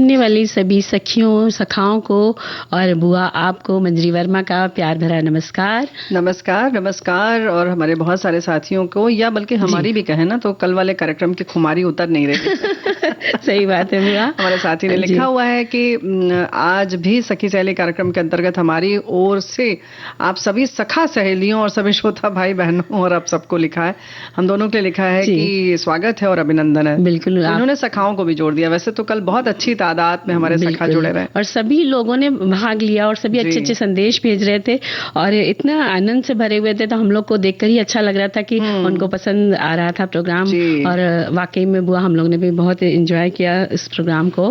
सुनने वाली सभी सखियों, सखाओं को और बुआ आपको मंजरी वर्मा का प्यार भरा नमस्कार। नमस्कार, नमस्कार। और हमारे बहुत सारे साथियों को, या बल्कि हमारी भी कहें ना तो कल वाले कार्यक्रम की खुमारी उतर नहीं रही। सही बात है बुआ। हमारे साथी ने लिखा हुआ है कि आज भी सखी सहेली कार्यक्रम के अंतर्गत हमारी ओर से आप सभी सखा सहेलियों और सभी श्रोता भाई बहनों और आप सबको लिखा है, हम दोनों के लिए लिखा है कि स्वागत है और अभिनंदन है। बिल्कुल, उन्होंने सखाओं को भी जोड़ दिया। वैसे तो कल बहुत अच्छी तादाद में हमारे सखा जुड़े रहे और सभी लोगों ने भाग लिया और सभी अच्छे अच्छे संदेश भेज रहे थे और इतना आनंद से भरे हुए थे, तो हम लोग को देखकर ही अच्छा लग रहा था कि उनको पसंद आ रहा था प्रोग्राम। और वाकई में बुआ हम लोग ने भी बहुत एंजॉय किया इस प्रोग्राम को।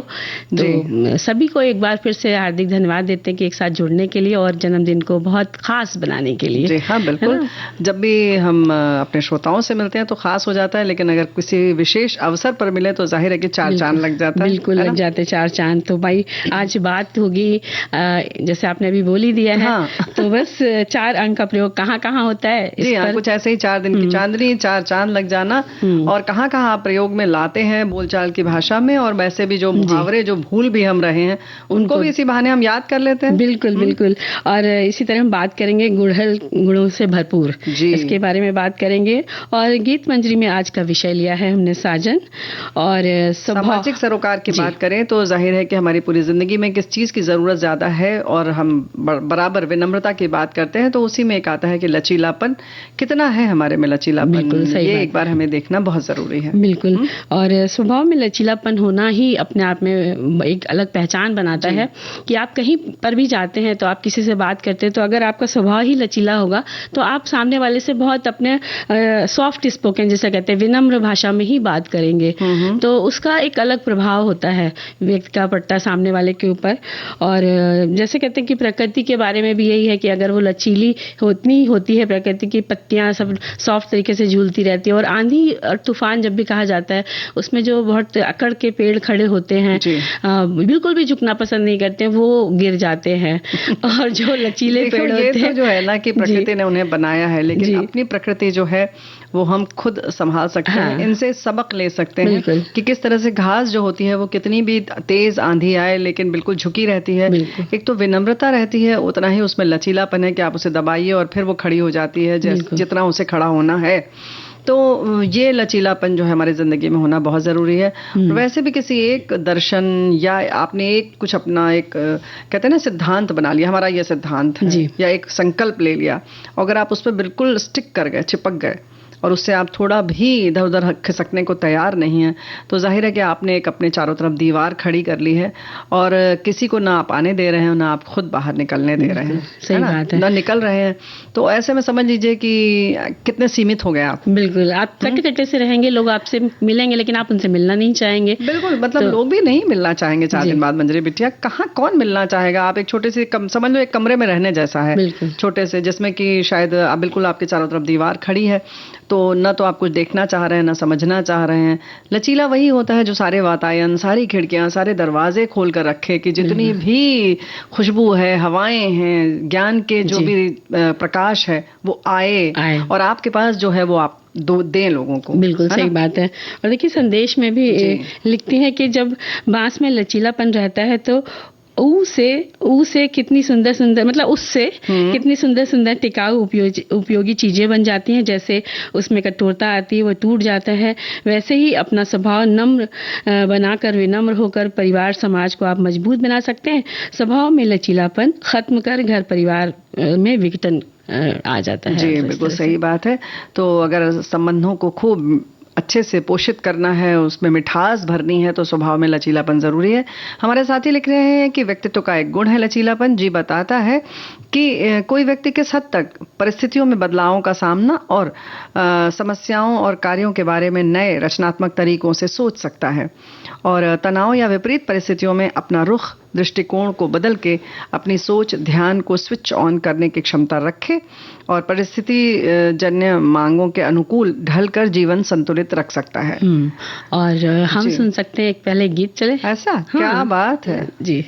तो सभी को एक बार फिर से हार्दिक धन्यवाद देते हैं कि एक साथ जुड़ने के लिए और जन्मदिन को बहुत खास बनाने के लिए। जी हाँ, बिल्कुल। जब भी हम अपने श्रोताओं से मिलते हैं तो खास हो जाता है, लेकिन अगर किसी विशेष अवसर पर मिले तो जाहिर है कि चार चांद लग जाता है। बिल्कुल लग जाते चार चांद। तो भाई आज बात होगी, जैसे आपने अभी बोल ही दिया है, तो बस 4 अंक का प्रयोग कहाँ कहाँ होता है इस पर कुछ ऐसे ही 4 दिन की चांदनी, 4 चांद लग जाना और कहाँ कहाँ आप प्रयोग में लाते हैं बोलचाल की भाषा में। और वैसे भी जो मुहावरे जो भूल भी हम रहे हैं उनको भी इसी बहाने हम याद कर लेते हैं। बिल्कुल बिल्कुल। और इसी तरह हम बात करेंगे गुड़हल गुणों से भरपूर, इसके बारे में बात करेंगे। और गीत मंजरी में आज का विषय लिया है हमने साजन। और सामाजिक सरोकार की बात करें तो जाहिर है कि हमारी पूरी जिंदगी में किस चीज की जरूरत ज्यादा है और हम बराबर विनम्रता की बात करते हैं, तो उसी में एक आता है कि लचीलापन कितना है हमारे में। लचीलापन ये एक बार हमें देखना बहुत जरूरी है। बिल्कुल। और स्वभाव में लचीलापन होना ही अपने आप में एक अलग पहचान बनाता है कि आप कहीं पर भी जाते हैं तो आप किसी से बात करते हैं, तो अगर आपका स्वभाव ही लचीला होगा तो आप सामने वाले से बहुत अपने सॉफ्ट स्पोकन जिसे कहते हैं विनम्र भाषा में ही बात करेंगे, तो उसका एक अलग प्रभाव होता है व्यक्ति का पड़ता सामने वाले के ऊपर। और जैसे कहते हैं कि प्रकृति के बारे में भी यही है कि अगर वो लचीली उतनी होती है, प्रकृति की पत्तियां सब सॉफ्ट तरीके से झूलती रहती है, और आंधी और तूफान जब भी कहा जाता है उसमें जो बहुत अकड़ के पेड़ खड़े होते हैं बिल्कुल भी झुकना पसंद नहीं करते, वो गिर जाते हैं। और जो लचीले पेड़ होते हैं, तो जो है ना कि प्रकृति ने उन्हें बनाया है, लेकिन अपनी प्रकृति जो है वो हम खुद संभाल सकते हैं। इनसे सबक ले सकते हैं कि किस तरह से घास जो होती है वो कितनी भी तेज आंधी आए लेकिन बिल्कुल झुकी रहती है। एक तो विनम्रता रहती है, उतना ही उसमें लचीलापन है कि आप उसे दबाइए और फिर वो खड़ी हो जाती है जितना उसे खड़ा होना है। तो ये लचीलापन जो है हमारी जिंदगी में होना बहुत जरूरी है। वैसे भी किसी एक दर्शन या आपने एक कुछ अपना एक कहते हैं ना सिद्धांत बना लिया, हमारा ये सिद्धांत है, या एक संकल्प ले लिया, अगर आप उस पर बिल्कुल स्टिक कर गए, चिपक गए और उससे आप थोड़ा भी इधर उधर खिसकने को तैयार नहीं है, तो जाहिर है कि आपने एक अपने चारों तरफ दीवार खड़ी कर ली है और किसी को ना आप आने दे रहे हैं ना आप खुद बाहर निकलने दे रहे हैं। सही बात है। ना निकल रहे हैं, तो ऐसे में समझ लीजिए कि कितने सीमित हो गए आप। बिल्कुल, आप कट्टे कट्टे से रहेंगे, लोग आपसे मिलेंगे लेकिन आप उनसे मिलना नहीं चाहेंगे। बिल्कुल, मतलब लोग भी नहीं मिलना चाहेंगे 4 दिन बाद। मंजरी बिटिया, कहाँ कौन मिलना चाहेगा? आप एक छोटे से समझ लो एक कमरे में रहने जैसा है, छोटे से, जिसमें कि शायद बिल्कुल आपके चारों तरफ दीवार खड़ी है, तो न तो आप कुछ देखना चाह रहे हैं, न समझना चाह रहे हैं। लचीला वही होता है जो सारे वातायन, सारी खिड़कियां, सारे दरवाजे खोल कर रखे कि जितनी भी खुशबू है, हवाएं हैं, ज्ञान के जो भी प्रकाश है वो आए और आपके पास जो है वो आप दें लोगों को। बिल्कुल सही बात है। और देखिए संदेश में भी लिखती है कि जब बांस में लचीलापन रहता है तो ऊ से कितनी सुंदर सुंदर, मतलब उससे कितनी सुंदर सुंदर टिकाऊ उपयोगी चीजें बन जाती हैं। जैसे उसमें कठोरता आती है वो टूट जाता है, वैसे ही अपना स्वभाव नम्र बनाकर, विनम्र होकर परिवार समाज को आप मजबूत बना सकते हैं। स्वभाव में लचीलापन खत्म कर घर परिवार में विघटन आ जाता है। जी बिल्कुल सही बात है। तो अगर संबंधों को खूब अच्छे से पोषित करना है, उसमें मिठास भरनी है, तो स्वभाव में लचीलापन जरूरी है। हमारे साथी लिख रहे हैं कि व्यक्तित्व का एक गुण है लचीलापन। जी बताता है कि कोई व्यक्ति किस हद तक परिस्थितियों में बदलावों का सामना और समस्याओं और कार्यों के बारे में नए रचनात्मक तरीकों से सोच सकता है और तनाव या विपरीत परिस्थितियों में अपना रुख, दृष्टिकोण को बदल के अपनी सोच, ध्यान को स्विच ऑन करने की क्षमता रखे और परिस्थिति जन्य मांगों के अनुकूल ढलकर जीवन संतुलित रख सकता है। और हम सुन सकते हैं एक पहले गीत चले? ऐसा क्या बात है जी।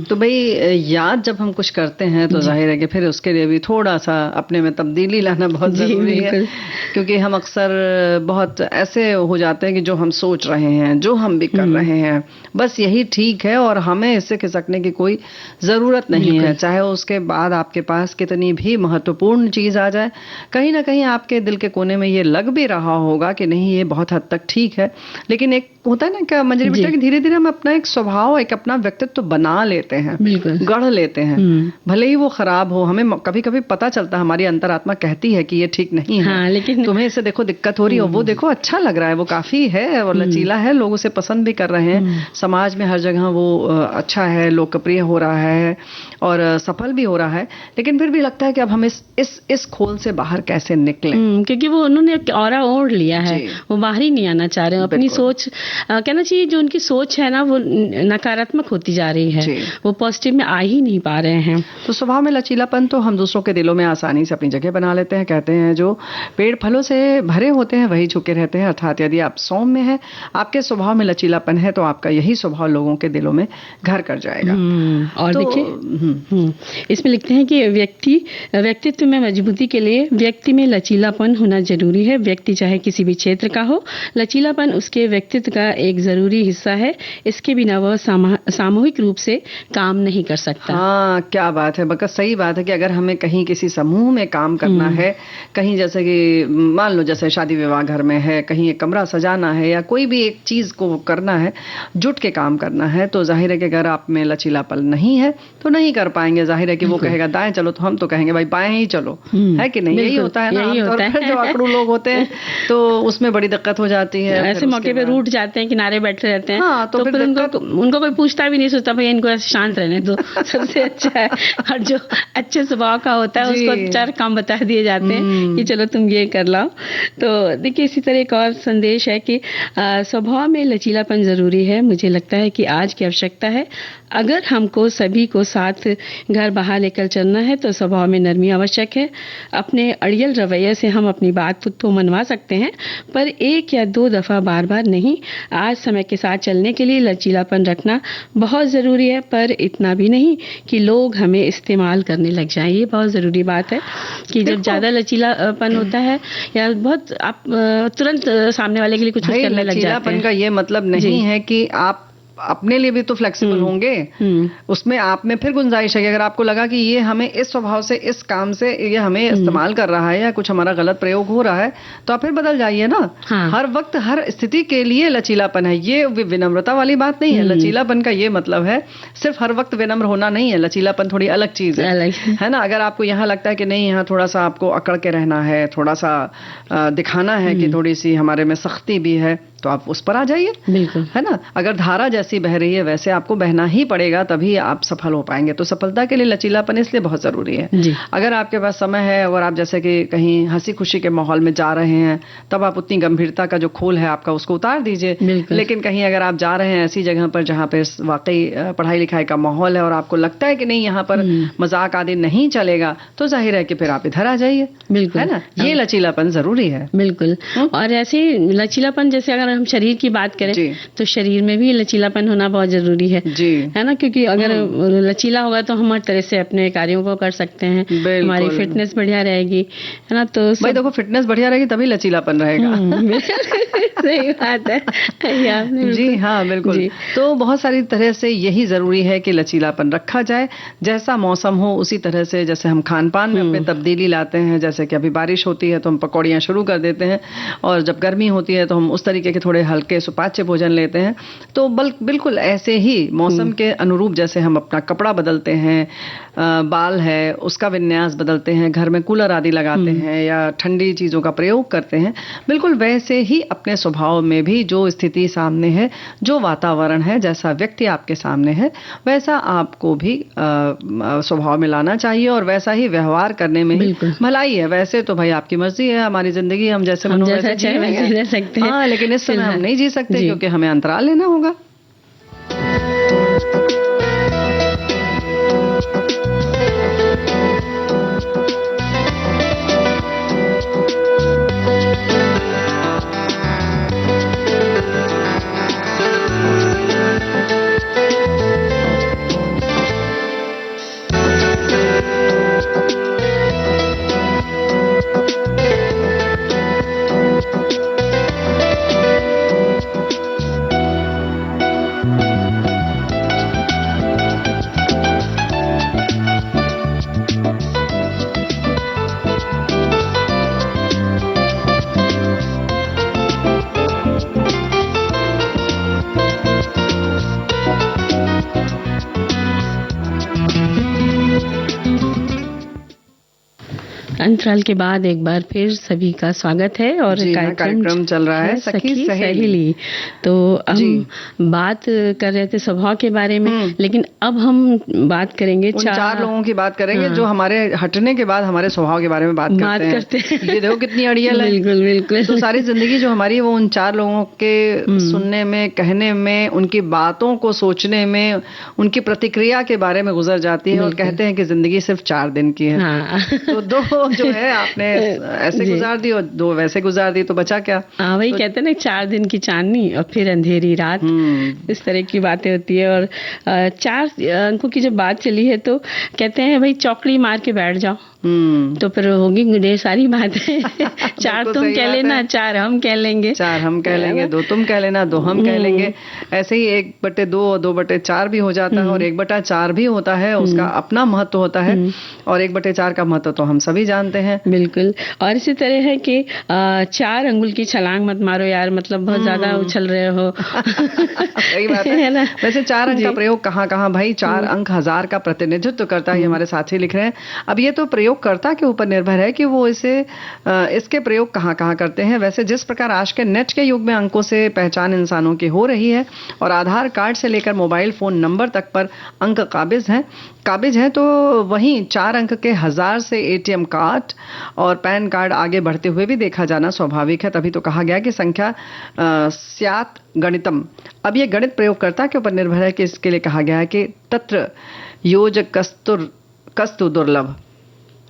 तो भाई याद जब हम कुछ करते हैं तो जाहिर है कि फिर उसके लिए भी थोड़ा सा अपने में तब्दीली लाना बहुत जरूरी है, क्योंकि हम अक्सर बहुत ऐसे हो जाते हैं कि जो हम सोच रहे हैं, जो हम भी कर रहे हैं, बस यही ठीक है और हमें इससे खिसकने की कोई जरूरत नहीं है। चाहे उसके बाद आपके पास कितनी भी महत्वपूर्ण चीज आ जाए, कहीं ना कहीं आपके दिल के कोने में ये लग भी रहा होगा कि नहीं ये बहुत हद तक ठीक है, लेकिन एक होता है ना क्या मंजरी बेटा कि धीरे धीरे हम अपना एक स्वभाव, एक अपना व्यक्तित्व बना लेते हैं, गढ़ लेते हैं, भले ही वो खराब हो। हमें कभी कभी पता चलता है, हमारी अंतरात्मा कहती है कि ये ठीक नहीं है। हाँ, लेकिन तुम्हें इससे देखो दिक्कत हो रही है, वो देखो अच्छा लग रहा है, वो काफी है और लचीला है, लोग उसे पसंद भी कर रहे हैं, समाज में हर जगह वो अच्छा है, लोकप्रिय हो रहा है और सफल भी हो रहा है, लेकिन फिर भी लगता है कि अब हम इस खोल से बाहर कैसे निकलें, क्योंकि वो उन्होंने ऑरा ओढ़ लिया है, वो बाहर ही नहीं आना चाह रहे हैं। अपनी सोच कहना चाहिए, जो उनकी सोच है ना वो नकारात्मक होती जा रही है, वो पॉजिटिव में आ ही नहीं पा रहे हैं। तो स्वभाव में लचीलापन तो हम दूसरों के दिलों में आसानी से अपनी जगह बना लेते हैं। कहते हैं जो पेड़ फलों से भरे होते हैं वही झुके रहते हैं, अर्थात यदि आप सौम्य हैं, आपके स्वभाव में लचीलापन है, तो आपका यही स्वभाव लोगों के दिलों में घर कर जाएगा। और देखिए इसमें लिखते हैं कि व्यक्तित्व में मजबूती के लिए व्यक्ति में लचीलापन होना जरूरी है। व्यक्ति चाहे किसी भी क्षेत्र का हो, लचीलापन उसके व्यक्तित्व का एक जरूरी हिस्सा है। इसके बिना वह सामूहिक रूप से काम नहीं कर सकता। हाँ, क्या बात है बका, सही बात है कि अगर हमें कहीं किसी समूह में काम करना है, कहीं जैसे कि मान लो जैसे शादी विवाह घर में है, कहीं एक कमरा सजाना है या कोई भी एक चीज को करना है, जुट के काम करना है, तो जाहिर है कि अगर आप में लचीलापन नहीं है तो नहीं कर पाएंगे। जाहिर है कि वो कहेगा दाएं चलो तो हम तो कहेंगे भाई बाएं ही चलो, है कि नहीं? यही होता है ना, आमतौर पर जो अकड़ू लोग होते हैं तो उसमें बड़ी दिक्कत हो जाती है। ऐसे मौके पे रूठ जाते हैं, किनारे बैठे रहते हैं। हाँ, तो फिर उनको कोई पूछता भी नहीं, सोचता भाई इनको ऐसे शांत रहने दो, सबसे अच्छा है। और जो अच्छे स्वभाव का होता है उसको चार काम बता दिए जाते हैं कि चलो तुम ये कर लाओ। तो देखिए इसी तरह एक और संदेश है कि स्वभाव में लचीलापन जरूरी है। मुझे लगता है कि आज की आवश्यकता है, अगर हमको सभी को साथ घर बाहर लेकर चलना है तो स्वभाव में नरमी आवश्यक है। अपने अड़ियल रवैये से हम अपनी बात तो मनवा सकते हैं, पर एक या दो दफा बार बार नहीं। आज समय के साथ चलने के लिए लचीलापन रखना बहुत जरूरी है, पर इतना भी नहीं कि लोग हमें इस्तेमाल करने लग जाएं। ये बहुत जरूरी बात है कि जब ज्यादा लचीलापन होता है या बहुत आप तुरंत सामने वाले के लिए कुछ करने लग जाते हैं। लचीलापन का ये मतलब नहीं है कि आप अपने लिए भी तो फ्लेक्सिबल होंगे, उसमें आप में फिर गुंजाइश है कि अगर आपको लगा कि ये हमें इस स्वभाव से, इस काम से ये हमें इस्तेमाल कर रहा है या कुछ हमारा गलत प्रयोग हो रहा है, तो आप फिर बदल जाइए ना। हर वक्त हर स्थिति के लिए लचीलापन है, ये विनम्रता वाली बात नहीं है। लचीलापन का ये मतलब है सिर्फ हर वक्त विनम्र होना नहीं है। लचीलापन थोड़ी अलग चीज है ना। अगर आपको यहाँ लगता है कि नहीं, यहाँ थोड़ा सा आपको अकड़ के रहना है, थोड़ा सा दिखाना है कि थोड़ी सी हमारे में सख्ती भी है, तो आप उस पर आ जाइए, बिल्कुल, है ना। अगर धारा जैसी बह रही है वैसे आपको बहना ही पड़ेगा, तभी आप सफल हो पाएंगे। तो सफलता के लिए लचीलापन इसलिए बहुत जरूरी है। अगर आपके पास समय है और आप जैसे कि कहीं हंसी खुशी के माहौल में जा रहे हैं, तब आप उतनी गंभीरता का जो खोल है आपका उसको उतार दीजिए। लेकिन कहीं अगर आप जा रहे हैं ऐसी जगह पर जहाँ पे वाकई पढ़ाई लिखाई का माहौल है और आपको लगता है कि नहीं यहाँ पर मजाक आदि नहीं चलेगा, तो जाहिर है कि फिर आप इधर आ जाइए, है ना। ये लचीलापन जरूरी है, बिल्कुल। और ऐसे लचीलापन, जैसे अगर हम शरीर की बात करें तो शरीर में भी लचीलापन होना बहुत जरूरी है ना, क्योंकि अगर लचीला होगा तो हम हर तरह से अपने कार्यों को कर सकते हैं, हमारी फिटनेस बढ़िया रहेगी, है ना। तो भाई देखो, फिटनेस बढ़िया रहेगी तभी लचीलापन रहेगा। सही बात है। जी हाँ, बिल्कुल। तो बहुत सारी तरह से यही जरूरी है कि लचीलापन रखा जाए। जैसा मौसम हो उसी तरह से, जैसे हम खान पान में अपने तब्दीली लाते हैं, जैसे कि अभी बारिश होती है तो हम पकौड़ियाँ शुरू कर देते हैं, और जब गर्मी होती है तो हम उस तरीके के थोड़े हल्के सुपाच्य भोजन लेते हैं। तो बिल्कुल ऐसे ही मौसम के अनुरूप जैसे हम अपना कपड़ा बदलते हैं, बाल है उसका विन्यास बदलते हैं, घर में कूलर आदि लगाते हैं या ठंडी चीजों का प्रयोग करते हैं, बिल्कुल वैसे ही अपने स्वभाव में भी जो स्थिति सामने है, जो वातावरण है, जैसा व्यक्ति आपके सामने है, वैसा आपको भी स्वभाव में लाना चाहिए और वैसा ही व्यवहार करने में ही भलाई है। वैसे तो भाई आपकी मर्जी है, हमारी जिंदगी हम जैसे मन वैसे जी सकते हैं। हाँ, लेकिन इस समय हम नहीं जी सकते क्योंकि हमें अंतराल लेना होगा। अंतराल के बाद एक बार फिर सभी का स्वागत है और कार्यक्रम चल रहा है सखी सहेली। तो हम बात कर रहे थे स्वभाव के बारे में, लेकिन अब हम बात करेंगे चार लोगों की बात करेंगे जो हमारे हटने के बाद हमारे स्वभाव के बारे में बात करते हैं। ये देखो कितनी अड़ियल है। बिल्कुल बिल्कुल। तो सारी जिंदगी जो हमारी वो उन चार लोगों के सुनने में, कहने में, उनकी बातों को सोचने में, उनकी प्रतिक्रिया के बारे में गुजर जाती है। और कहते हैं कि जिंदगी सिर्फ 4 दिन की है। तो 2 जो है आपने ऐसे गुजार दी और 2 वैसे गुजार दी, तो बचा क्या? हाँ, वही कहते हैं ना, 4 दिन की चांदनी और फिर अंधेरी रात, इस तरह की बातें होती है। और 4 अंकों की जब बात चली है तो कहते हैं भाई चौकड़ी मार के बैठ जाओ, तो फिर होगी ढेर सारी बातें। 4 तुम कह लेना, 4 हम कह लेंगे, 4 हम कह लेंगे, 2 तुम कह लेना, 2 हम कह लेंगे। ऐसे ही 1/2 और 2/4 भी हो जाता है, और 1/4 भी होता है, उसका अपना महत्व होता है। और 1/4 का महत्व तो हम सभी जानते हैं। बिल्कुल। और इसी तरह है कि 4 अंगुल की छलांग मत मारो यार, मतलब बहुत ज्यादा उछल रहे हो। सही बात है ना। वैसे 4 अंक का प्रयोग कहाँ भाई? 4 अंक 1000 का प्रतिनिधित्व करता है, हमारे साथी लिख रहे हैं। अब ये तो प्रयोगकर्ता के ऊपर निर्भर है कि वो इसके प्रयोग कहाँ करते हैं। वैसे जिस प्रकार आज के नेट के युग में अंकों से पहचान इंसानों की हो रही है और आधार कार्ड से लेकर मोबाइल फोन नंबर तक पर अंक काबिज है, तो वहीं 4 अंक के 1000 से एटीएम कार्ड और पैन कार्ड आगे बढ़ते हुए भी देखा जाना स्वाभाविक है। तभी तो कहा गया कि संख्या स्यात् गणितम। अब ये गणित प्रयोगकर्ता के ऊपर निर्भर है कि इसके लिए कहा गया है कि तत्र योजकस्तु दुर्लभ,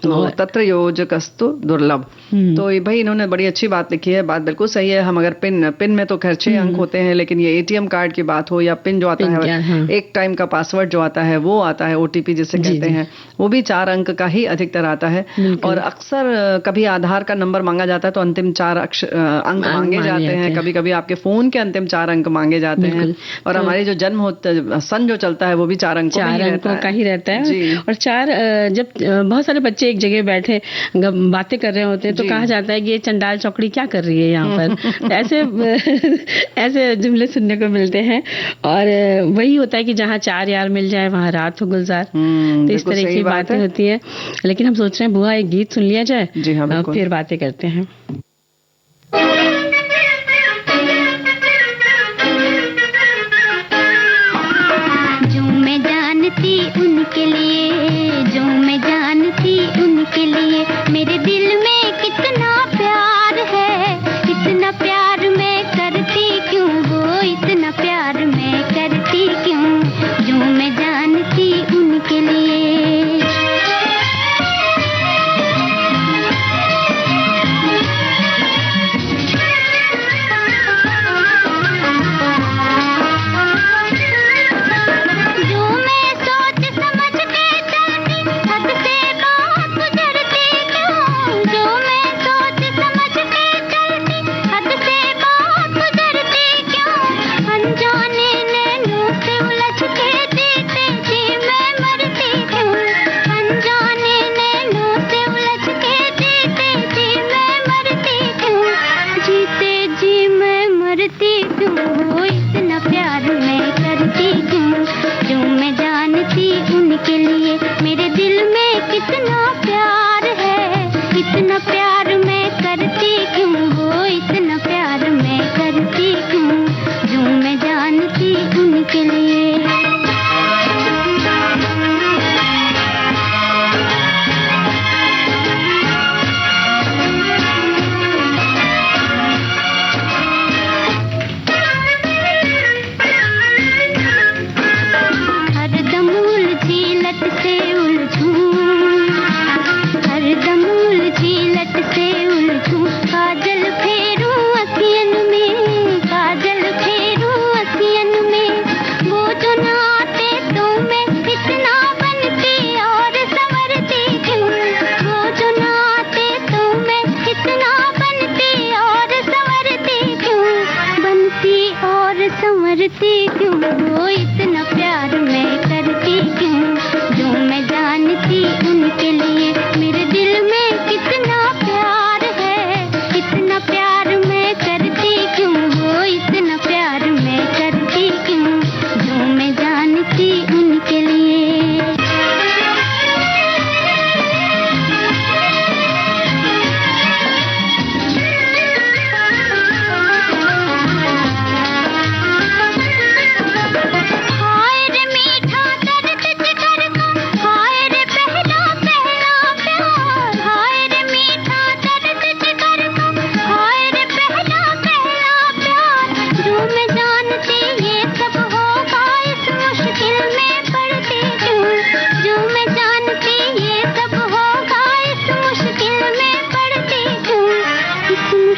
तो तत्र योजकस्तु दुर्लभ। तो भाई इन्होंने बड़ी अच्छी बात लिखी है। बात बिल्कुल सही है। हम अगर पिन में तो खैर 6 अंक होते हैं, लेकिन ये एटीएम कार्ड की बात हो या पिन जो आता है, एक टाइम का पासवर्ड जो आता है, वो आता है ओटीपी जिसे कहते हैं, वो भी 4 अंक का ही अधिकतर आता है। और अक्सर कभी आधार का नंबर मांगा जाता है तो अंतिम 4 अंक मांगे जाते हैं। कभी कभी आपके फोन के अंतिम 4 अंक मांगे जाते हैं। और हमारी जो जन्म सन जो चलता है वो भी 4 अंकों का ही रहता है। और 4 जब बहुत सारे बच्चे एक जगह बैठे बातें कर रहे होते हैं तो कहा जाता है कि ये चंडाल चौकड़ी क्या कर रही है यहाँ पर। ऐसे जुमले सुनने को मिलते हैं। और वही होता है कि जहाँ 4 यार मिल जाए वहाँ रात हो गुलजार। तो इस तरह की बातें होती है। लेकिन हम सोच रहे हैं बुआ एक गीत सुन लिया जाए, फिर बातें करते हैं। जो मैं जानती उनके लिए, जो मैं जानती उनके लिए, मेरे दिल में कितना प्यार है, इतना प्यार मैं करती क्यों वो, इतना प्यार मैं करती क्यों, जो मैं जानती उनके लिए। जो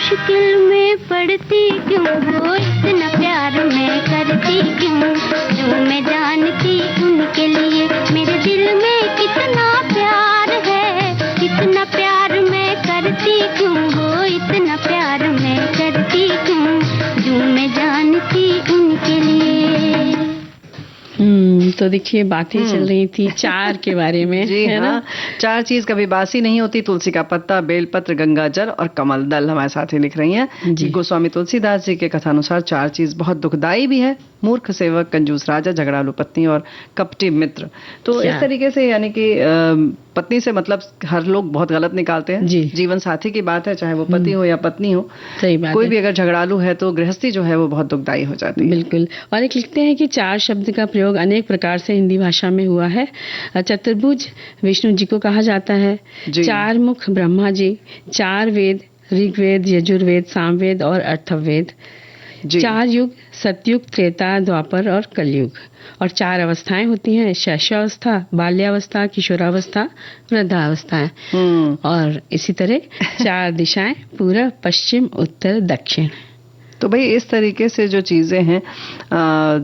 मुश्किल में पड़ती क्यों हो, इतना प्यार मैं करती क्यों, जो मैं जानती उनके लिए मेरे दिल में कितना प्यार है, इतना प्यार मैं करती क्यों हो, इतना प्यार मैं करती क्यों, जो मैं जानती उनके लिए। तो देखिए बातें चल रही थी चार के बारे में, जी है हाँ, ना? चार चीज कभी बासी नहीं होती, तुलसी का पत्ता, बेलपत्र, गंगा जल और कमल दल। हमारे साथी लिख रही हैं कि गोस्वामी तुलसीदास जी के कथानुसार चार चीज बहुत दुखदाई भी है, मूर्ख सेवक, कंजूस राजा, झगड़ालू पत्नी और कपटी मित्र। तो इस तरीके से यानी कि पत्नी से मतलब हर लोग बहुत गलत निकालते हैं। जीवन साथी की बात है, चाहे वो पति हो या पत्नी हो, सही बात कोई भी अगर झगड़ालू है तो गृहस्थी जो है वो बहुत दुखदाई हो जाती है। बिल्कुल। और एक लिखते हैं कि चार शब्द का प्रयोग अनेक प्रकार से हिंदी भाषा में हुआ है। चतुर्भुज विष्णु जी को कहा जाता है, चार मुख ब्रह्मा जी, चार वेद ऋग्वेद, यजुर्वेद, सामवेद और अथर्ववेद, चार युग सतयुग, त्रेता, द्वापर और कलयुग, और चार अवस्थाएं होती हैं, शैशवावस्था, बाल्यावस्था, किशोरावस्था, वृद्धावस्था, और इसी तरह चार दिशाएं, पूर्व, पश्चिम, उत्तर, दक्षिण। तो भाई इस तरीके से जो चीजें हैं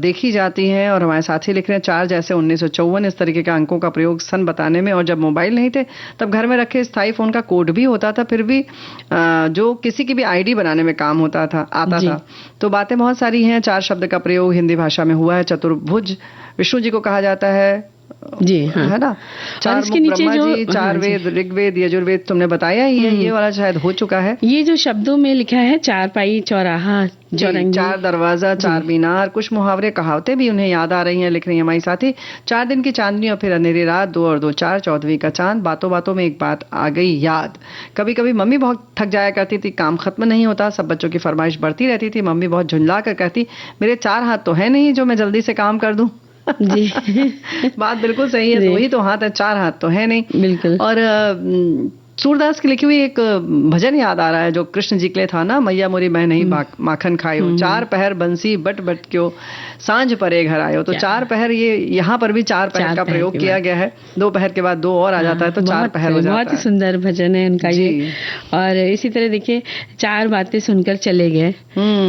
देखी जाती हैं। और हमारे साथी लिख रहे हैं चार जैसे 1954 इस तरीके के अंकों का प्रयोग सन बताने में, और जब मोबाइल नहीं थे तब घर में रखे स्थायी फोन का कोड भी होता था, फिर भी जो किसी की भी आईडी बनाने में काम होता था, आता था। तो बातें बहुत सारी हैं। चार शब्द का प्रयोग हिंदी भाषा में हुआ है। चतुर्भुज विष्णु जी को कहा जाता है, जी हाँ, है ना? चार मुख ब्रह्मा जी, चार वेद ऋग्वेद, यजुर्वेद तुमने बताया ही है, ये वाला शायद हो चुका है। ये जो शब्दों में लिखा है, चार पाई, चौराहा, चौरंगी, चार दरवाजा, चार मीनार, कुछ मुहावरे कहावतें भी उन्हें याद आ रही हैं, लिख रही है हमारी साथी। चार दिन की चांदनी और फिर अंधेरी रात, 2 और 2 4, 14वीं का चांद, बातों बातों में एक बात आ गई याद। कभी कभी मम्मी बहुत थक जाया करती थी, काम खत्म नहीं होता, सब बच्चों की फरमाइश बढ़ती रहती थी, मम्मी बहुत झुंझला कर कहती, मेरे 4 हाथ तो है नहीं जो मैं जल्दी से काम कर दूं। जी बात बिल्कुल सही है, 2 ही तो हाथ है, 4 हाथ तो है नहीं। बिल्कुल। और सूरदास की लिखी हुई एक भजन याद आ रहा है जो कृष्ण जी के लिए था ना, मैया मोरी मैं नहीं माखन खायो, चार पहर बंसी बट बट क्यों, सांझ परे घर आयो। तो चार पहर, ये यहाँ पर भी चार पहर का प्रयोग किया गया है। 2 पहर के बाद 2 और आ जाता है तो 4 पहर हो जाता है। बहुत ही सुंदर भजन है उनका ये। और इसी तरह देखिए, चार बातें सुनकर चले गए,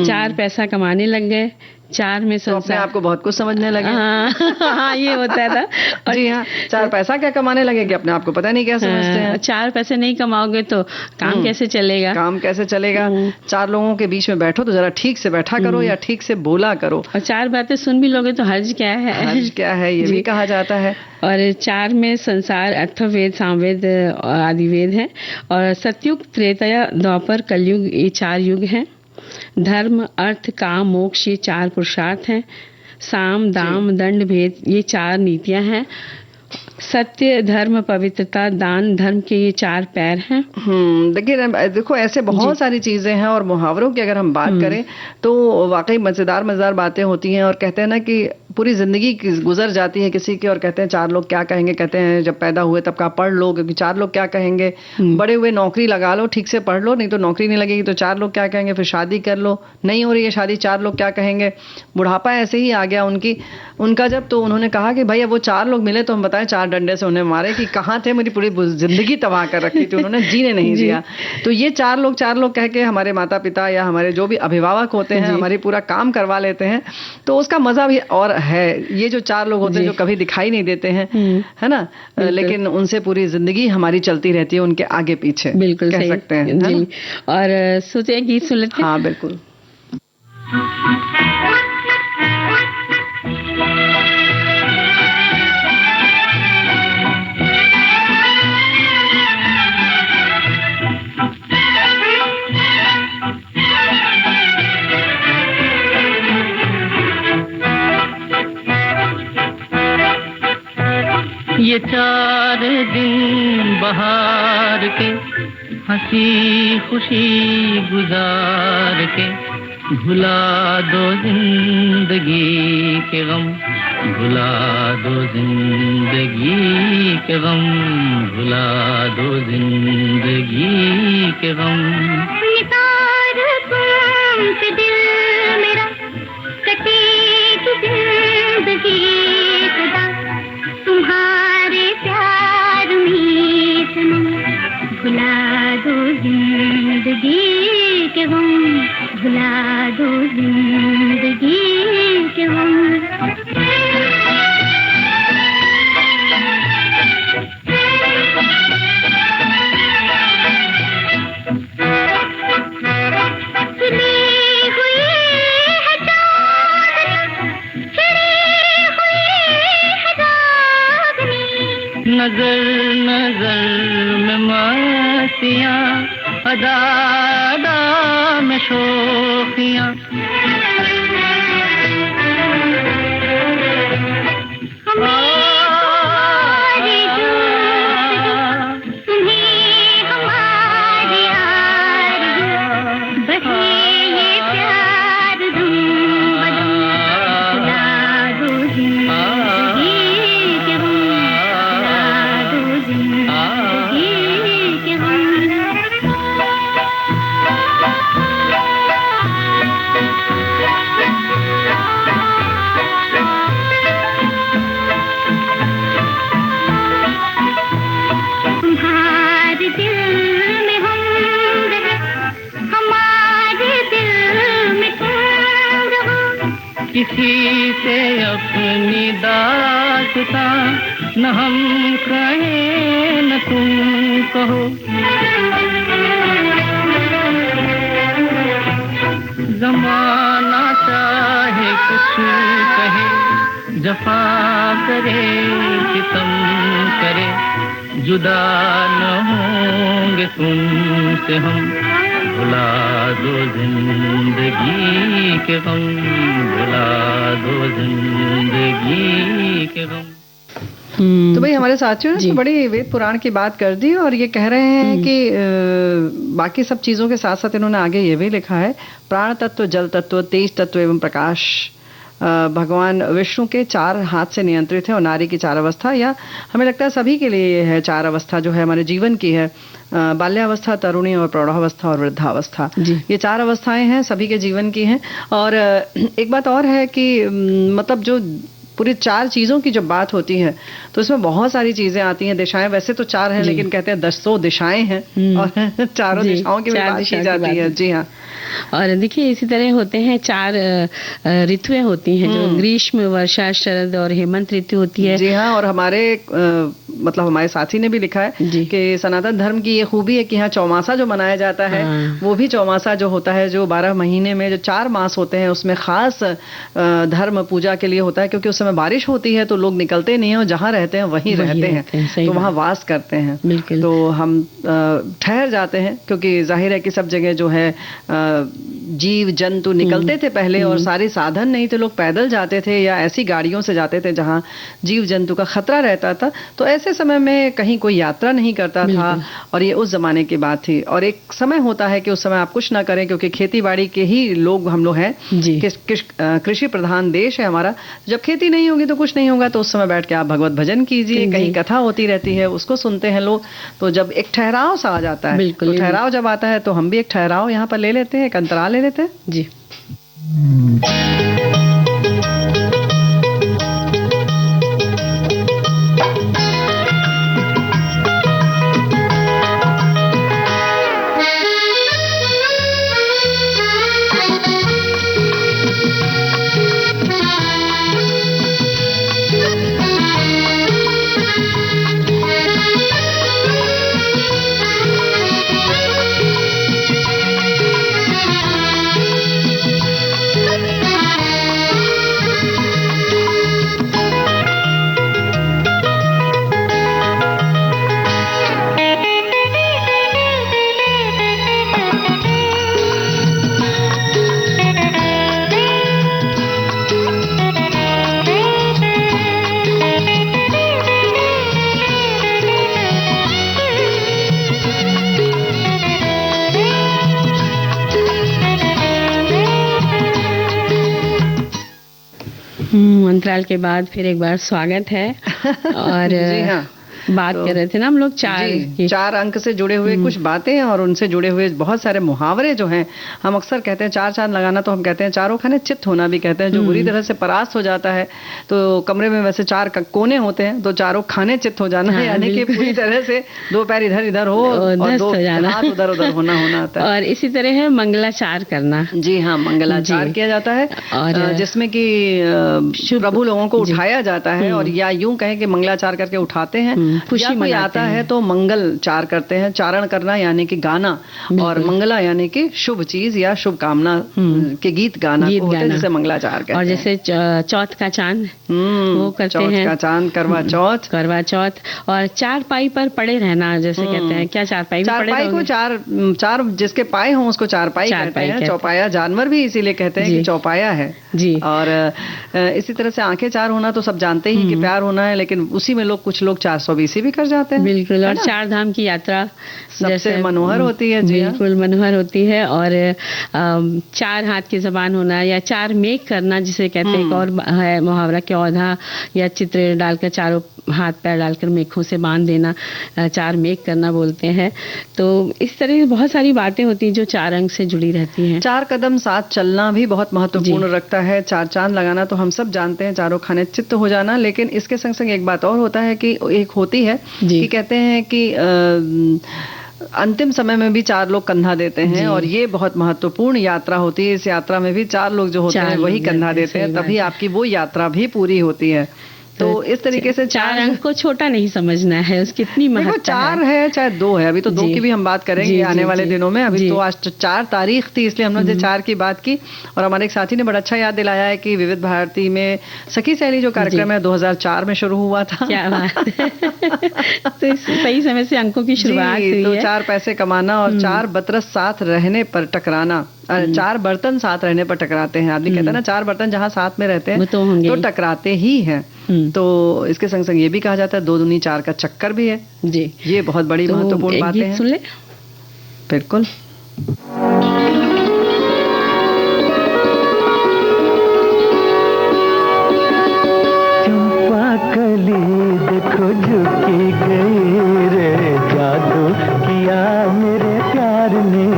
चार पैसा कमाने लग गए, चार में तो अपने आप को बहुत कुछ समझने लगे। हाँ, ये होता था। और जी हाँ, चार पैसा क्या कमाने लगे कि अपने आप को पता नहीं क्या समझते हैं। चार पैसे नहीं कमाओगे तो काम कैसे चलेगा? काम कैसे चलेगा? 4 लोगों के बीच में बैठो तो जरा ठीक से बैठा करो या ठीक से बोला करो। और 4 बातें सुन भी लोगे तो हर्ज क्या है? हर्ज क्या है, ये भी कहा जाता है। और 4 में संसार, अथर्ववेद, सामवेद आदि वेद हैं, और सतयुग, त्रेता, द्वापर, कलयुग, ये 4 युग हैं। धर्म, अर्थ, काम, मोक्ष, ये 4 पुरुषार्थ हैं। साम, दाम, दंड, भेद, ये 4 नीतियां हैं। सत्य, धर्म, पवित्रता, दान, धर्म के ये 4 पैर हैं। देखिए, देखो ऐसे बहुत सारी चीजें हैं। और मुहावरों की अगर हम बात करें तो वाकई मजेदार बातें होती हैं। और कहते हैं ना कि पूरी जिंदगी गुजर जाती है किसी की, और कहते हैं 4 लोग क्या कहेंगे। कहते हैं जब पैदा हुए तब कहा पढ़ लो, क्योंकि 4 लोग क्या कहेंगे। बड़े हुए नौकरी लगा लो, ठीक से पढ़ लो, नहीं तो नौकरी नहीं लगेगी तो 4 लोग क्या कहेंगे। फिर शादी कर लो, नहीं हो रही है शादी, 4 लोग क्या कहेंगे। बुढ़ापा ऐसे ही आ गया उनका जब, तो उन्होंने कहा कि भाई अब वो 4 लोग मिले तो हम बताएं, 4 डंडे से उन्हें मारे कि कहाँ थे, मेरी पूरी जिंदगी तबाह कर रखी थी, उन्होंने जीने नहीं दिया। तो ये 4 लोग कह के हमारे माता पिता या हमारे जो भी अभिभावक होते हैं हमारी पूरा काम करवा लेते हैं, तो उसका मजा भी और है। ये जो 4 लोग होते हैं जो कभी दिखाई नहीं देते हैं, है ना, लेकिन उनसे पूरी जिंदगी हमारी चलती रहती है, उनके आगे पीछे, बिल्कुल कह सकते हैं जी। और सोचे गीत सुन लेते हैं। हाँ बिल्कुल। ये 4 दिन बहार के हंसी खुशी गुजार के, भुला दो जिंदगी के गम, भुला दो जिंदगी के गम, भुला दो जिंदगी के गम। निसार तुमसे दिल मेरा, कटेगी जिंदगी खुदा, तुम्हारे प्यार में सनम, भुला दो जिंदगी के गम, भुला दो जिंदगी के गम। नजर नजर में मस्तियाँ, अदा अदा में शोखियाँ, किसी से अपनी दास्तां न हम कहें न तुम कहो, जमाना चाहे कुछ कहे, जफा करे सितम करे, जुदा न होंगे तुमसे हम, भुला दो जिंदगी के गम, भुला दो जिंदगी के गम। तो भाई हमारे साथियों ने तो बड़ी वेद पुराण की बात कर दी और ये कह रहे हैं कि बाकी सब चीजों के साथ साथ इन्होंने आगे ये भी लिखा है, प्राण तत्व, जल तत्व, तेज तत्व एवं प्रकाश भगवान विष्णु के 4 हाथ से नियंत्रित है और नारी की 4 अवस्था, या हमें लगता है सभी के लिए ये है 4 अवस्था जो है हमारे जीवन की है, बाल्यावस्था, तरुणी और प्रौढ़ावस्था और वृद्धावस्था। ये 4 अवस्थाएं हैं, सभी के जीवन की हैं। और एक बात और है कि मतलब जो पूरी 4 चीजों की जब बात होती है तो इसमें बहुत सारी चीजें आती हैं। दिशाएं वैसे तो 4 हैं लेकिन कहते हैं 10 दिशाएं हैं और चारों दिशाओं की बात की जाती है। जी हाँ। और देखिए इसी तरह होते हैं 4 ऋतुएं होती हैं, जो ग्रीष्म, वर्षा, शरद और हेमंत ऋतु होती है। जी हाँ। और हमारे मतलब हमारे साथी ने भी लिखा है कि सनातन धर्म की ये खूबी है कि यहाँ चौमासा जो मनाया जाता है वो भी चौमासा जो होता है, जो 12 महीने में जो 4 मास होते हैं उसमें खास धर्म पूजा के लिए होता है, क्योंकि उस समय बारिश होती है तो लोग निकलते नहीं है और जहाँ रहते हैं वहीं रहते हैं, तो वहाँ वास करते हैं। तो हम ठहर जाते हैं, क्योंकि जाहिर है कि सब जगह जो है जीव जंतु निकलते थे पहले और सारे साधन नहीं थे, लोग पैदल जाते थे या ऐसी गाड़ियों से जाते थे जहाँ जीव जंतु का खतरा रहता था। तो ऐसे समय में कहीं कोई यात्रा नहीं करता था और ये उस जमाने की बात थी। और एक समय होता है कि उस समय आप कुछ ना करें, क्योंकि खेती बाड़ी के ही लोग हम लोग हैं, कृषि प्रधान देश है हमारा। जब खेती नहीं होगी तो कुछ नहीं होगा, तो उस समय बैठ के आप भगवत भजन कीजिए, कहीं कथा होती रहती है उसको सुनते हैं लोग। तो जब एक ठहराव सा आ जाता है, तो ठहराव जब आता है तो हम भी एक ठहराव यहाँ पर ले लेते हैं, एक अंतराल ले लेते हैं। जी। अंतराल के बाद फिर एक बार स्वागत है। और जी हाँ। बात कर रहे थे ना हम लोग चार अंक से जुड़े हुए कुछ बातें और उनसे जुड़े हुए बहुत सारे मुहावरे जो हैं। हम अक्सर कहते हैं चार चांद लगाना, तो हम कहते हैं चारों खाने चित्त होना भी कहते हैं। जो बुरी तरह से परास्त हो जाता है, तो कमरे में वैसे चार कोने होते हैं, तो चारों खाने चित्त हो जाना है, यानी कि पूरी तरह से दो पैर इधर इधर हो और दो हाथ उधर उधर होना आता है। और इसी तरह है मंगलाचार करना। जी हाँ, मंगलाचार किया जाता है, और जिसमें कि प्रभु लोगों को उठाया जाता है, और या यूं कहें कि मंगलाचार करके उठाते हैं, या कोई आता है तो मंगलचार करते हैं। चारण करना यानी कि गाना, और मंगला यानी कि शुभ चीज या शुभ कामना के गीत गाना को होते हैं, जिसे मंगलाचार कहते हैं। और जैसे चौथ का चांद वो करते हैं, चौथ का चांद, करवा चौथ, और चार पाई पर पड़े रहना, जैसे कहते हैं। क्या चार पाई को चार जिसके पाए हों उसको चारपाई कहते हैं। चौपाया जानवर भी इसीलिए कहते हैं कि चौपाया है जी। और इसी तरह से आंखें चार होना तो सब जानते ही कि प्यार होना है, लेकिन उसी में कुछ लोग 420 भी कर जाते हैं। बिल्कुल। और चार धाम की यात्रा सबसे मनोहर होती है। जी बिल्कुल मनोहर होती है। और चार हाथ की जबान होना, या चार मेघ करना जिसे कहते हैं। एक और है मुहावरा कि औधा या चित्र डालकर चारों हाथ पैर डालकर मेघों से बांध देना, चार मेघ करना बोलते हैं। तो इस तरह बहुत सारी बातें होती हैं जो चार अंक से जुड़ी रहती हैं। चार कदम साथ चलना भी बहुत महत्वपूर्ण रखता है। चार चांद लगाना तो हम सब जानते हैं, चारों खाने चित्त हो जाना, लेकिन इसके संग संग एक बात और होता है कि एक होती है कि कहते हैं कि अंतिम समय में भी चार लोग कंधा देते हैं, और ये बहुत महत्वपूर्ण यात्रा होती है। इस यात्रा में भी चार लोग जो होते हैं वही कंधा देते हैं, तभी आपकी वो यात्रा भी पूरी होती है। तो इस तरीके से चार अंक को छोटा नहीं समझना है, उसकी कितनी महत्ता है। चार है चाहे दो है, अभी तो दो की भी हम बात करेंगे आने वाले दिनों में। अभी तो आज 4 तारीख थी, इसलिए हमने 4 की बात की। और हमारे एक साथी ने बड़ा अच्छा याद दिलाया है कि विविध भारती में सखी सहेली जो कार्यक्रम है 2004 में शुरू हुआ था। क्या बात तो सही समय से अंकों की शुरुआत हुई तो है। 4 पैसे कमाना और 4 बरस साथ रहने पर टकराना, 4 बर्तन साथ रहने पर टकराते हैं। आदमी कहता है ना, 4 बर्तन जहाँ साथ में रहते हैं तो टकराते ही हैं। तो इसके संग संग ये भी कहा जाता है 2 दूनी 4 का चक्कर भी है। जी, ये बहुत बड़ी महत्वपूर्ण बातें हैं। सुन ले। बिल्कुल। चंपा कली देखो झुकी गई रे, जादू किया मेरे प्यार ने।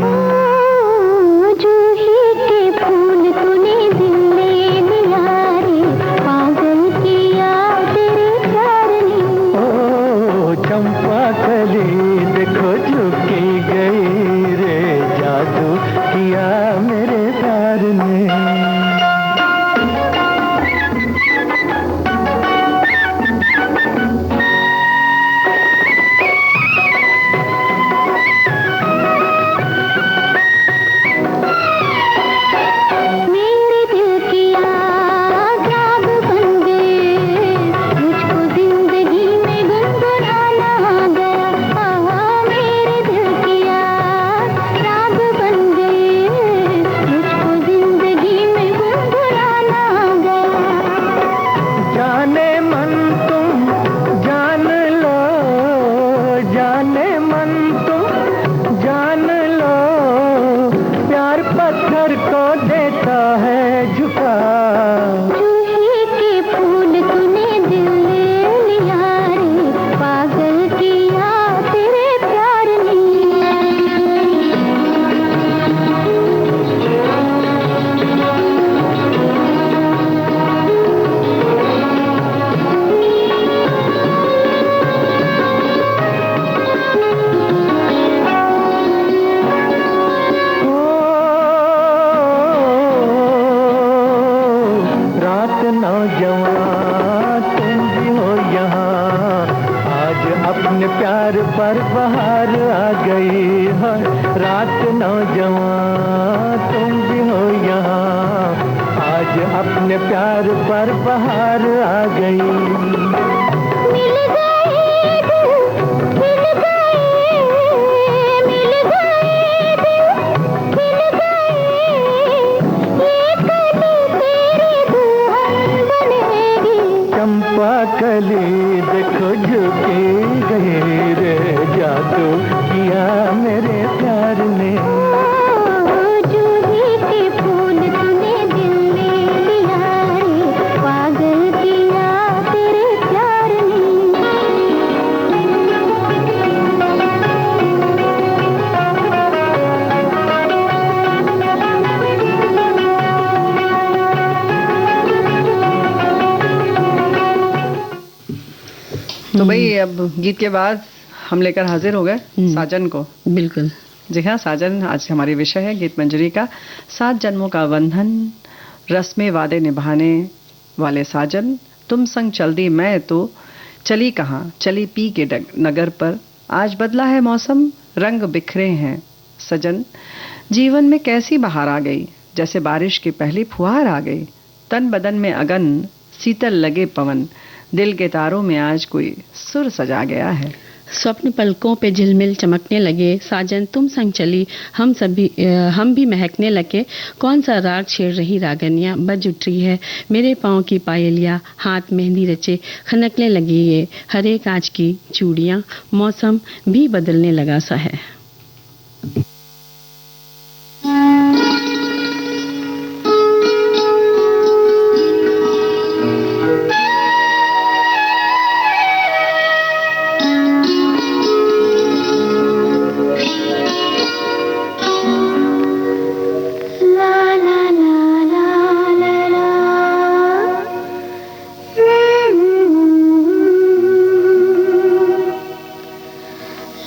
तो भाई अब गीत के बाद हम लेकर हाजिर हो गए साजन को। बिल्कुल। जी हाँ, साजन आज हमारी विषय है गीत मंजरी का। 7 जन्मों का बंधन, रस्में वादे निभाने वाले साजन, तुम संग चल दी मैं तो चली कहाँ, चली पी के नगर पर। आज बदला है मौसम, रंग बिखरे हैं सजन। जीवन में कैसी बहार आ गई, जैसे बारिश की पहली फुहार आ गई। तन बदन में अगन, शीतल लगे पवन, दिल के तारों में आज कोई सुर सजा गया है। स्वप्न पलकों पे झिलमिल चमकने लगे, साजन तुम संग चली हम भी महकने लगे। कौन सा राग छेड़ रही रागनियाँ, बज उठी है मेरे पाँव की पायलियाँ। हाथ मेहंदी रचे खनकने लगी ये हरे कांच की चूड़ियाँ। मौसम भी बदलने लगा सा है।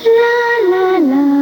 la la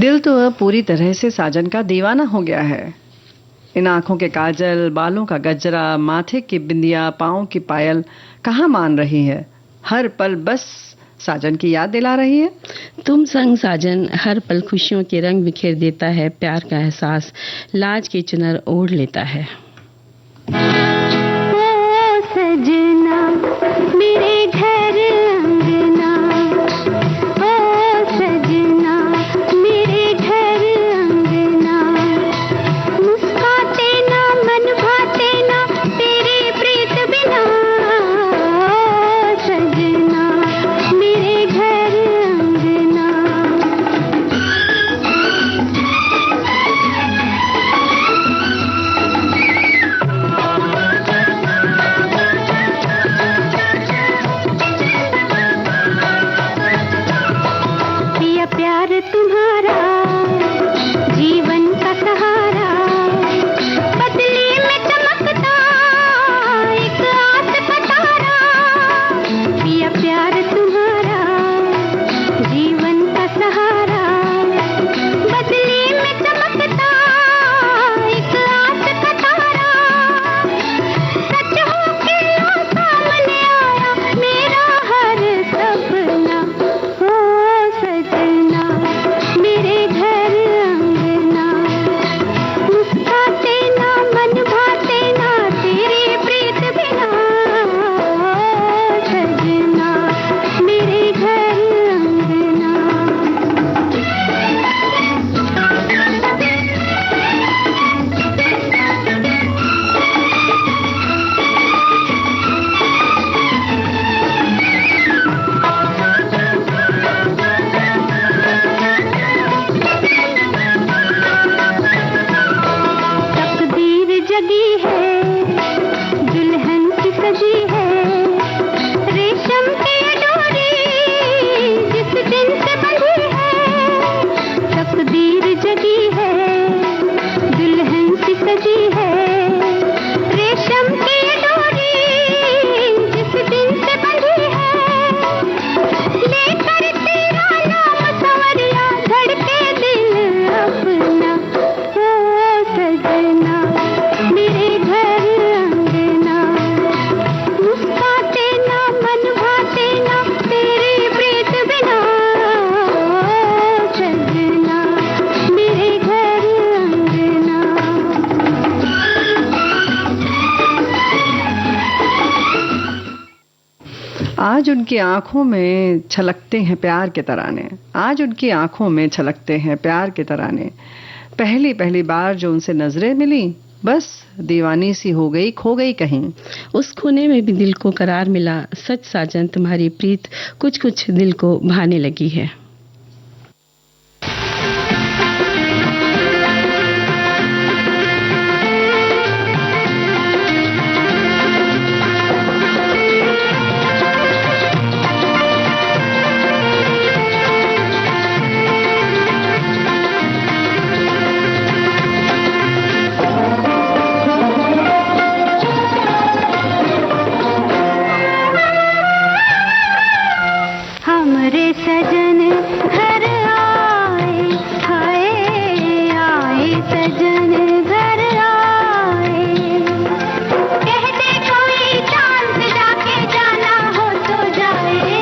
दिल तो अब पूरी तरह से साजन का दीवाना हो गया है। इन आंखों के काजल, बालों का गजरा, माथे की बिंदिया, पाँव की पायल कहाँ मान रही है। हर पल बस साजन की याद दिला रही है। तुम संग साजन हर पल खुशियों के रंग बिखेर देता है, प्यार का एहसास लाज के चुनर ओढ़ लेता है। ओ सजना मेरे घर अंगना, ओ सजना मेरे घर अंगना, मुस्काते ना मन भाते ना तेरे प्रीत बिना, ओ सजना मेरे घर अंगना। पिया प्यार तुम्हारा जीवन का सहारा, बदली में चमकता एक आस का तारा। पिया प्यार तुम्हारा जीवन का सहारा, बदली में चमकता एक आस का तारा। सच हो के लो सामने आया मेरा हर सपना, ओ सजना मेरे घर अंगना, मुस्काते ना मन भाते ना तेरे प्रीत बिना, ओ सजना मेरे घर अंगना। तकदीर जगी है दुल्हन की सजी है, रेशम की डोरी जिस दिन से बंधी है। तकदीर जगी है दुल्हन की सजी है, रेशम की डोरी जिस दिन से बंधी है। लेकर तेरा नाम संवरिया धड़के दिल अपना, ओ सजना मेरे घर अंगना, मुस्काते ना मन भाते ना तेरे प्रीत बिना, ओ सजना मेरे घर अंगना। आज उनकी आंखों में छलकते हैं प्यार के तराने, आज उनकी आंखों में छलकते हैं प्यार के तराने। पहली पहली बार जो उनसे नजरें मिली, बस दीवानी सी हो गई, खो गई कहीं। उस खोने में भी दिल को करार मिला, सच साजन तुम्हारी प्रीत कुछ कुछ दिल को भाने लगी है। हमरे सजन घर आए, हाय आए सजन घर आए। कह दे कोई चांद जाके जाना हो तो जाए,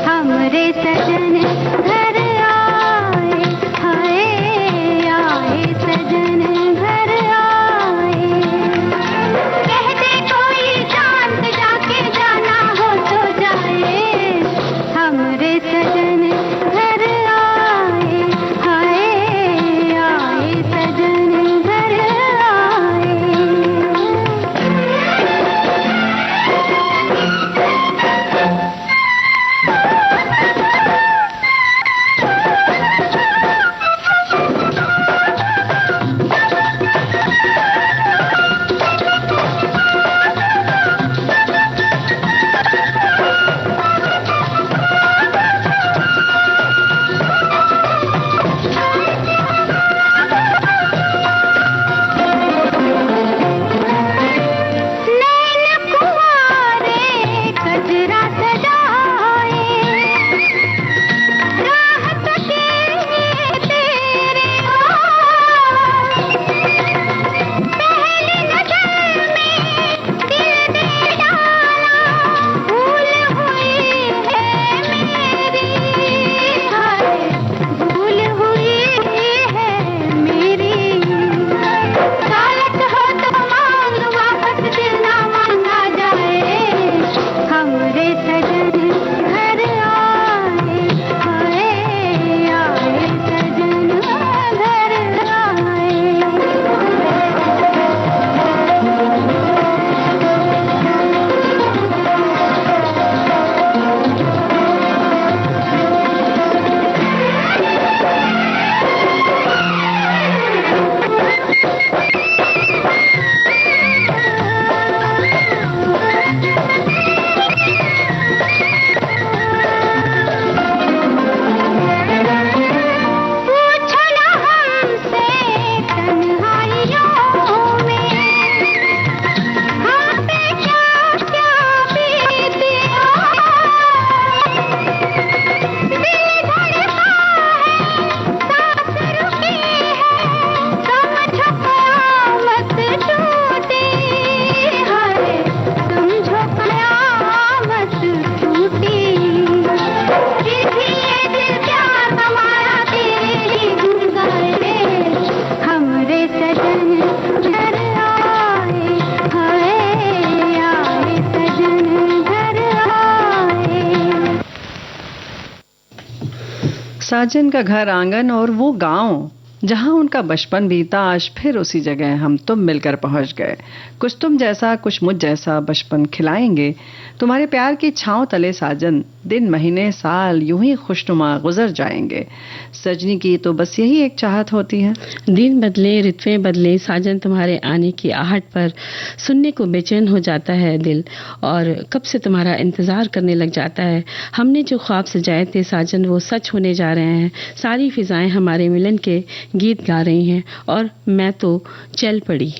हमरे सजन घर आए, हाय आए सजन घर आए। कह दे कोई चांद जाके जाना हो तो जाए, हमरे सजन घर साजन का घर आंगन और वो गांव जहां उनका बचपन बीता, आज फिर उसी जगह हम तुम मिलकर पहुंच गए। कुछ तुम जैसा कुछ मुझ जैसा बचपन खिलाएंगे, तुम्हारे प्यार की छांव तले साजन, दिन महीने साल यूं ही खुशनुमा गुजर जाएंगे। सजनी की तो बस यही एक चाहत होती है। दिन बदले ऋतुएं बदले साजन, तुम्हारे आने की आहट पर सुनने को बेचैन हो जाता है दिल, और कब से तुम्हारा इंतजार करने लग जाता है। हमने जो ख्वाब सजाए थे साजन, वो सच होने जा रहे हैं। सारी फिजाएं हमारे मिलन के गीत गा रही हैं और मैं तो चल पड़ी।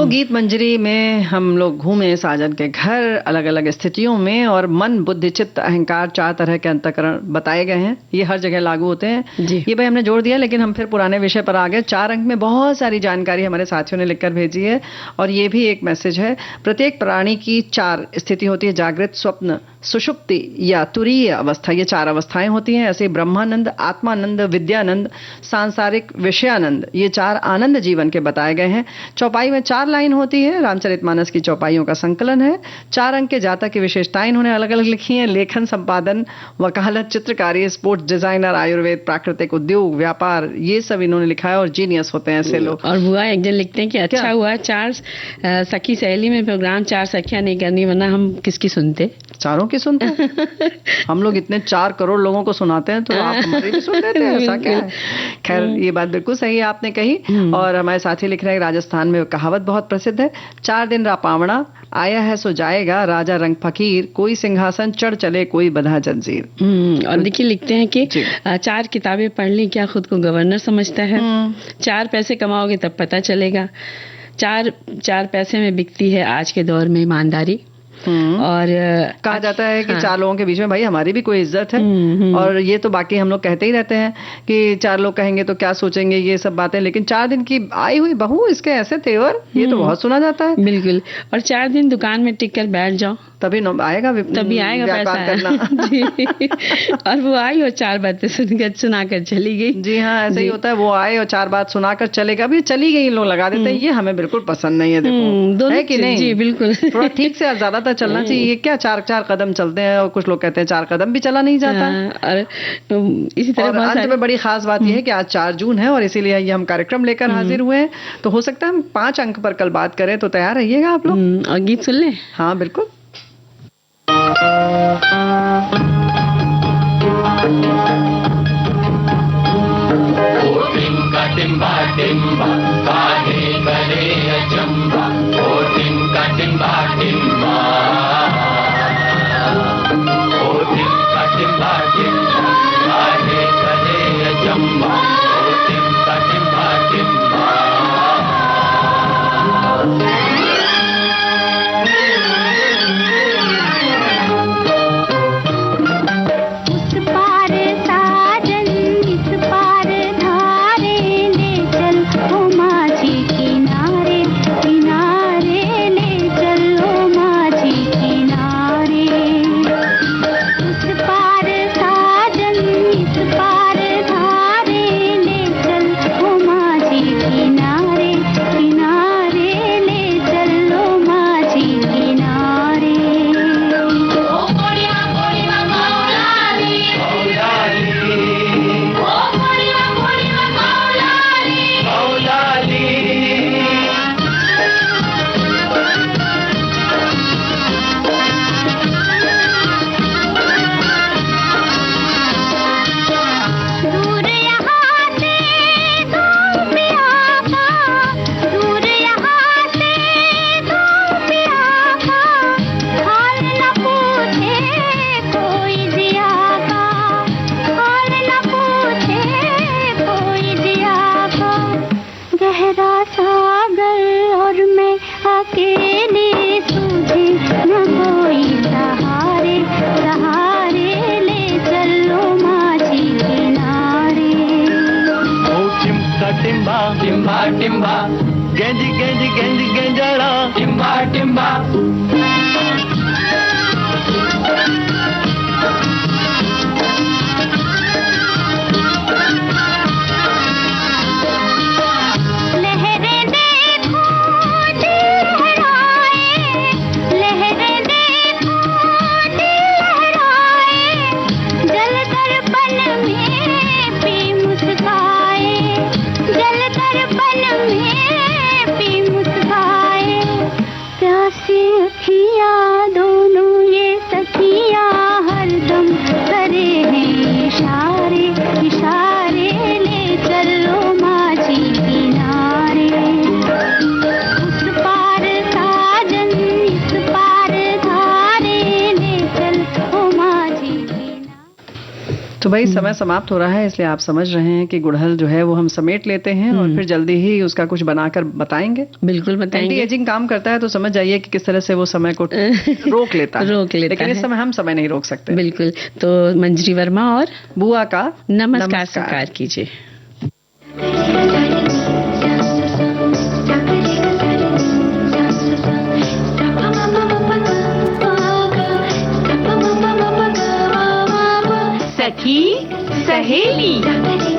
गीत मंजरी में हम लोग घूमे साजन के घर अलग अलग स्थितियों में, और मन बुद्धि चित्त अहंकार 4 तरह के अंतःकरण बताए गए हैं। ये हर जगह लागू होते हैं। ये भाई हमने जोड़ दिया, लेकिन हम फिर पुराने विषय पर आ गए। 4 अंक में बहुत सारी जानकारी हमारे साथियों ने लिखकर भेजी है, और ये भी एक मैसेज है। प्रत्येक प्राणी की 4 स्थिति होती है: जागृत, स्वप्न, सुषुप्ति या तुरीय अवस्था, ये 4 अवस्थाएं होती हैं। ऐसे ब्रह्मानंद, आत्मानंद, विद्यानंद, सांसारिक विषयानंद, ये 4 आनंद जीवन के बताए गए हैं। चौपाई में 4 लाइन होती है, रामचरितमानस की चौपाइयों का संकलन है। 4 अंक के जातक की विशेषताएं इन्होंने अलग अलग लिखी हैं। लेखन, संपादन, वकालत, चित्रकारी, स्पोर्ट्स डिजाइनर, आयुर्वेद, प्राकृतिक उद्योग, व्यापार, ये सब इन्होंने लिखा है और जीनियस होते हैं ऐसे लोग। और बुआ एक दिन लिखते हैं कि अच्छा हुआ 4 सखी सहेली में प्रोग्राम 4 सखियां नहीं करनी, वरना हम किसकी सुनते, चारों की सुनते हैं। हम लोग इतने 4 करोड़ लोगों को सुनाते हैं तो आप हमारी भी सुन लेते हैं, ऐसा क्या है। खैर ये बात बिल्कुल सही है आपने कही। और हमारे साथी लिख रहे हैं राजस्थान में कहावत बहुत प्रसिद्ध है, 4 दिन रापावणा, आया है सो जाएगा, राजा रंग फकीर, कोई सिंहासन चढ़ चले, कोई बंधा जंजीर। और देखिए लिखते हैं कि 4 किताबें पढ़ ली, क्या खुद को गवर्नर समझता है। 4 पैसे कमाओगे तब पता चलेगा। 4 पैसे में बिकती है आज के दौर में ईमानदारी। और कहा जाता है कि 4 लोगों के बीच में भाई हमारी भी कोई इज्जत है। और ये तो बाकी हम लोग कहते ही रहते हैं कि 4 लोग कहेंगे तो क्या सोचेंगे, ये सब बातें। लेकिन 4 दिन की आई हुई बहू, इसके ऐसे तेवर, ये तो बहुत सुना जाता है। बिल्कुल। और 4 दिन दुकान में टिक कर बैठ जाओ, तभी आएगा पैसा करना। जी। और वो आई और 4 बातें सुनाकर चली गई। जी हाँ, ऐसे ही होता है। वो आए और 4 बात सुनाकर चलेगा, अभी चली गई, लोग लगा देते हैं ये हमें बिल्कुल पसंद नहीं है। देखो है कि नहीं? जी बिल्कुल। थोड़ा ठीक से ज्यादातर चलना चाहिए। ये क्या 4 कदम चलते हैं और कुछ लोग कहते हैं 4 कदम भी चला नहीं जाता। और इसी तरह अंत में बड़ी खास बात यह है कि आज 4 जून है और इसीलिए ये हम कार्यक्रम लेकर हाजिर हुए हैं। तो हो सकता है हम 5 अंक पर कल बात करें, तो तैयार रहिएगा आप लोग। और गीत सुन लें? हाँ बिल्कुल। टिम्बा टिम्बा काहे करे अचंबा, ओ टिम्बा टिम्बा टिम्बा, ओ टिम्बा टिम्बा टिम्बा काहे करे अचंबा, ओ टिम्बा टिम्बा टिम्बा। तो भाई समय समाप्त हो रहा है, इसलिए आप समझ रहे हैं कि गुड़हल जो है वो हम समेट लेते हैं और फिर जल्दी ही उसका कुछ बनाकर बताएंगे। बिल्कुल बताएंगे। एंटी एजिंग काम करता है तो समझ जाइए कि किस तरह से वो समय को रोक लेता है। लेकिन इस समय हम समय नहीं रोक सकते। बिल्कुल। तो मंजरी वर्मा और बुआ का नमस्कार स्वीकार कीजिए। की सहेली।